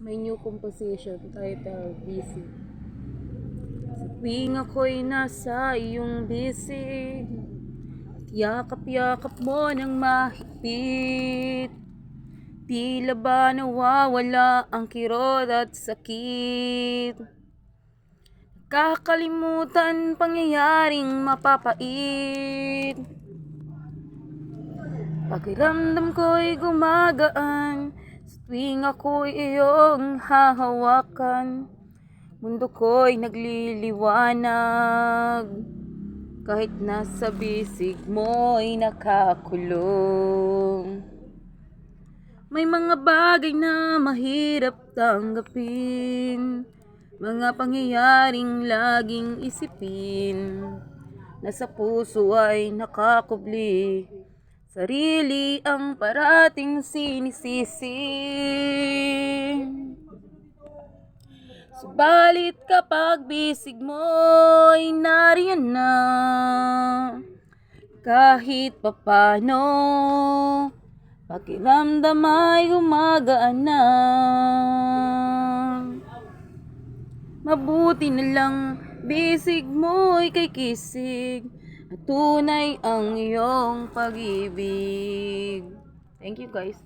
May new composition title, Busy. Sa tuwing ako'y nasa iyong bisig, yakap-yakap mo ng mahigpit, tila ba nawawala ang kirot at sakit. Kakalimutan pangyayaring mapapait, pakiramdam ko'y gumagaan sa tuwing ako'y iyong hahawakan. Mundo ko'y nagliliwanag kahit nasa bisig mo'y nakakulong. May mga bagay na mahirap tanggapin, mga pangyayaring laging isipin, na sa puso ay nakakubli, sarili ang parating sinisisi. Subalit kapag bisig mo'y nariyan na, kahit papano, pakiramdam ay gumagaan na. Mabuti na lang bisig mo'y kay kisig, at tunay ang iyong pag-ibig. Thank you guys.